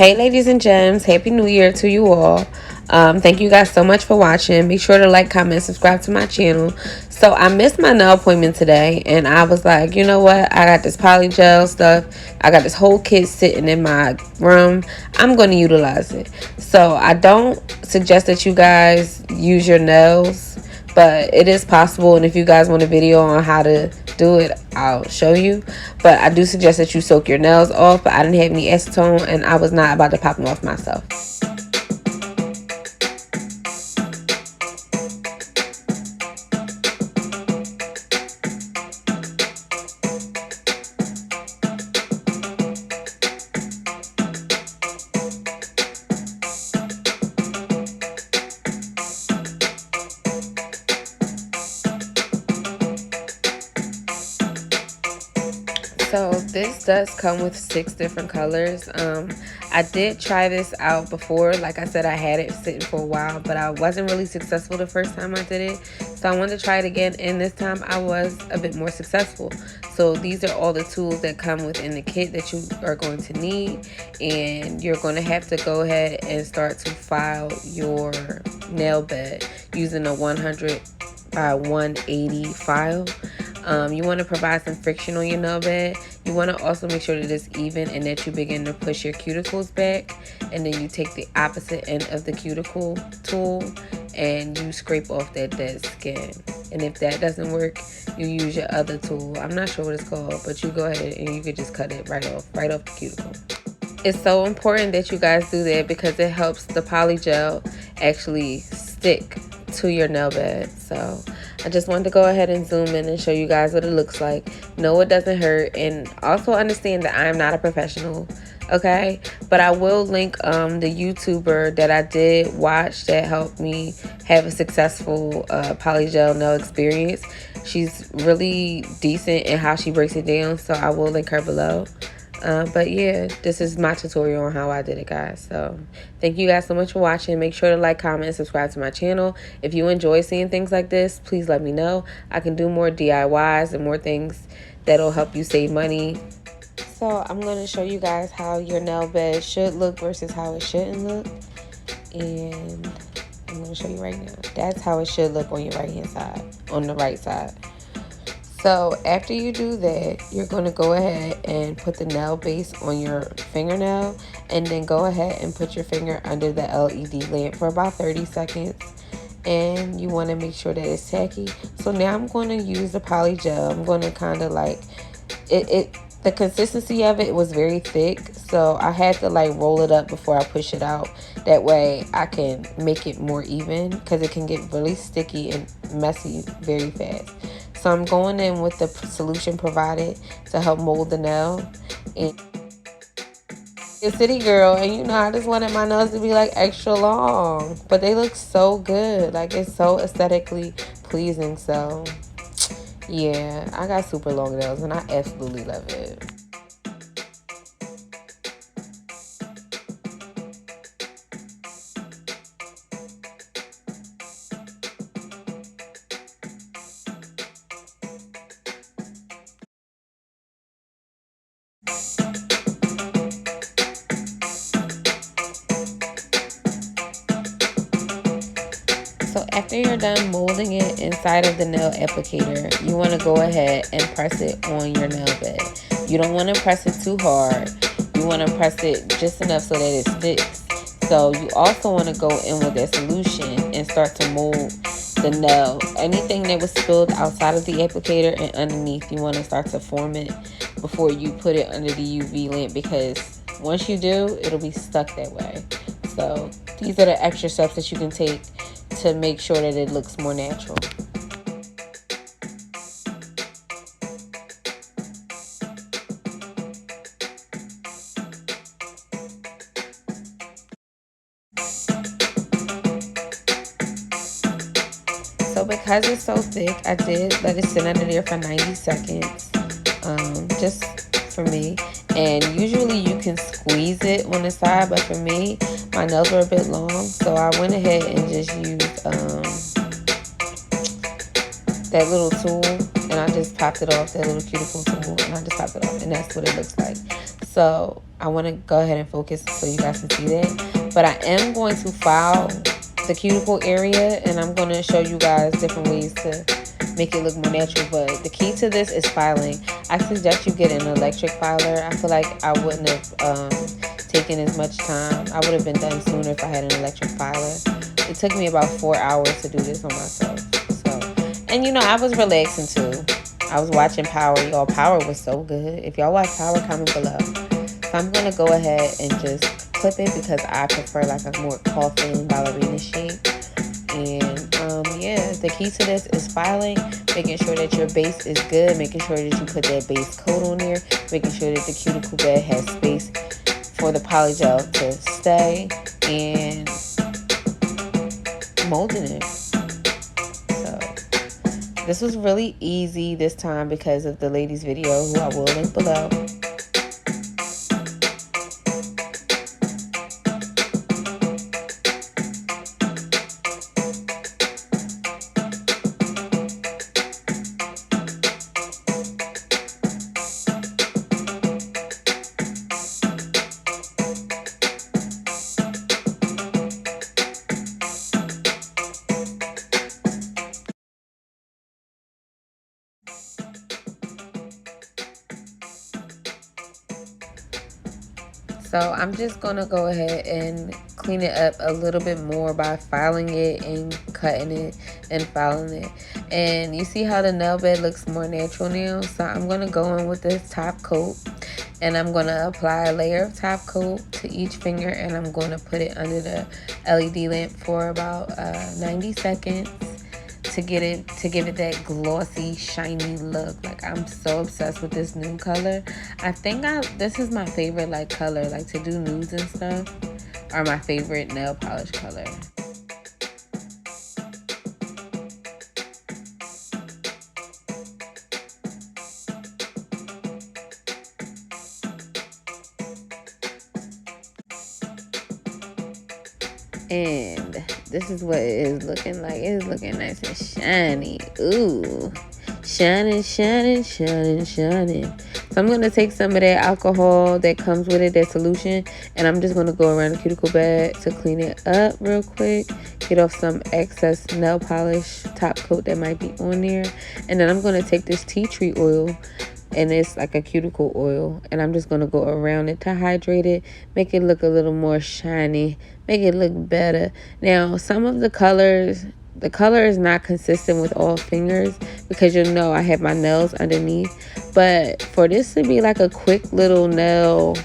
Hey ladies and gems, happy new year to you all. Thank you guys so much for watching. Make sure to like, comment, subscribe to my channel. So I missed my nail appointment today, and I was like, you know what, I got this polygel stuff, I got this whole kit sitting in my room, I'm going to utilize it. So I don't suggest that you guys use your nails, but it is possible, and if you guys want a video on how to do it, I'll show you. But I do suggest that you soak your nails off, but I didn't have any acetone, and I was not about to pop them off myself. So this does come with 6 different colors. I did try this out before. Like I said, I had it sitting for a while, but I wasn't really successful the first time I did it. So I wanted to try it again, and this time I was a bit more successful. So these are all the tools that come within the kit that you are going to need, and you're going to have to go ahead and start to file your nail bed using a 100 by 180 file. You want to provide some friction on your nail bed. You want to also make sure that it's even and that you begin to push your cuticles back, and then you take the opposite end of the cuticle tool and you scrape off that dead skin. And if that doesn't work, you use your other tool. I'm not sure what it's called, but you go ahead and you could just cut it right off the cuticle. It's so important that you guys do that because it helps the polygel actually stick to your nail bed. So I just wanted to go ahead and zoom in and show you guys what it looks like. No, it doesn't hurt, and also understand that I am not a professional, okay? But I will link the YouTuber that I did watch that helped me have a successful polygel nail experience. She's really decent in how she breaks it down, so I will link her below. But yeah, this is my tutorial on how I did it, guys. So thank you guys so much for watching. Make sure to like, comment, and subscribe to my channel. If you enjoy seeing things like this, please let me know. I can do more DIYs and more things that'll help you save money. So I'm going to show you guys how your nail bed should look versus how it shouldn't look. And I'm going to show you right now. That's how it should look on your right hand side, on the right side. So after you do that, you're going to go ahead and put the nail base on your fingernail, and then go ahead and put your finger under the LED lamp for about 30 seconds. And you want to make sure that it's tacky. So now I'm going to use the polygel. I'm going to kind of like the consistency of it was very thick, so I had to like roll it up before I push it out. That way I can make it more even, because it can get really sticky and messy very fast. So I'm going in with the solution provided to help mold the nail. And a city girl, and you know, I just wanted my nails to be like extra long, but they look so good. Like, it's so aesthetically pleasing. So yeah, I got super long nails and I absolutely love it. So after you're done molding it inside of the nail applicator, you want to go ahead and press it on your nail bed. You don't want to press it too hard. You want to press it just enough so that it sticks. So you also want to go in with that solution and start to mold the nail. Anything that was spilled outside of the applicator and underneath, you want to start to form it before you put it under the UV lamp, because once you do, it'll be stuck that way. So these are the extra steps that you can take to make sure that it looks more natural. So because it's so thick, I did let it sit under there for 90 seconds, just for me. And usually you can squeeze it on the side, but for me, my nails were a bit long, so I went ahead and just used that little tool, and I just popped it off, that little cuticle tool, and I just popped it off, and that's what it looks like. So I want to go ahead and focus so you guys can see that. But I am going to file the cuticle area, and I'm going to show you guys different ways to make it look more natural. But the key to this is filing. I suggest you get an electric filer. I feel like I wouldn't have taken as much time. I would have been done sooner if I had an electric filer. It took me about 4 hours to do this on myself. So, and you know, I was relaxing too. I was watching Power. Y'all, Power was so good. If y'all watch Power, comment below. So I'm going to go ahead and just clip it because I prefer like a more coffin ballerina shape. And yeah, the key to this is filing, making sure that your base is good, making sure that you put that base coat on there, making sure that the cuticle bed has space for the polygel to stay, and molding it. So this was really easy this time because of the ladies video, who I will link below. So I'm just going to go ahead and clean it up a little bit more by filing it and cutting it and filing it. And you see how the nail bed looks more natural now? So I'm going to go in with this top coat, and I'm going to apply a layer of top coat to each finger, and I'm going to put it under the LED lamp for about 90 seconds. To give it that glossy, shiny look. Like, I'm so obsessed with this nude color. I think this is my favorite like color, like to do nudes and stuff, are my favorite nail polish color. And this is what it is looking like. It is looking nice and shiny. Ooh, shining, shining, shining, shining. So I'm going to take some of that alcohol that comes with it, that solution, and I'm just going to go around the cuticle bed to clean it up real quick, get off some excess nail polish top coat that might be on there. And then I'm going to take this tea tree oil, and it's like a cuticle oil, and I'm just going to go around it to hydrate it, make it look a little more shiny, make it look better. Now, some of the color is not consistent with all fingers because you know I have my nails underneath. But for this to be like a quick little nail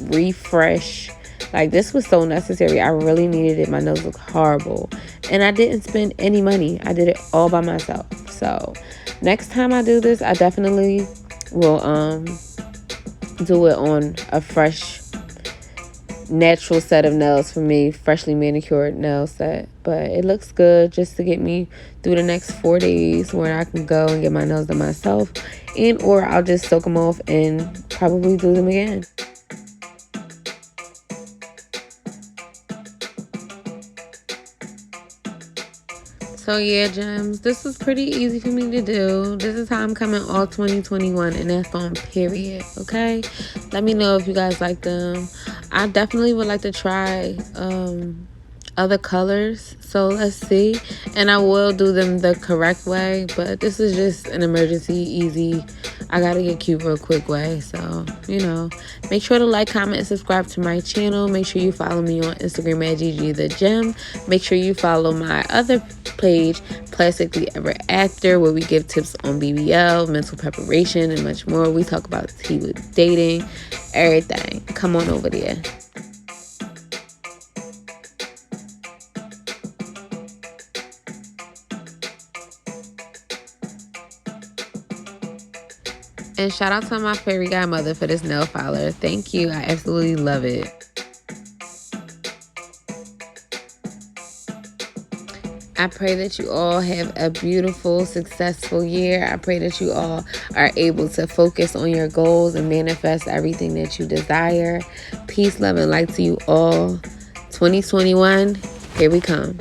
refresh, like, this was so necessary. I really needed it. My nails look horrible, and I didn't spend any money. I did it all by myself. So next time I do this, I definitely will do it on a fresh, natural set of nails for me, freshly manicured nail set. But it looks good just to get me through the next 4 days, where I can go and get my nails done myself, and or I'll just soak them off and probably do them again. So yeah, gems, this was pretty easy for me to do. This is how I'm coming all 2021, and that's on period. Okay, let me know if you guys like them. I definitely would like to try other colors, so let's see. And I will do them the correct way, but this is just an emergency, easy, I gotta get cute real quick way. So, you know, make sure to like, comment, and subscribe to my channel. Make sure you follow me on Instagram at Gigi the Gem. Make sure you follow my other page, Plastically Ever After, where we give tips on BBL, mental preparation, and much more. We talk about tea with dating, everything. Come on over there. And shout out to my fairy godmother for this nail filer. Thank you. I absolutely love it. I pray that you all have a beautiful, successful year. I pray that you all are able to focus on your goals and manifest everything that you desire. Peace, love, and light to you all. 2021, here we come.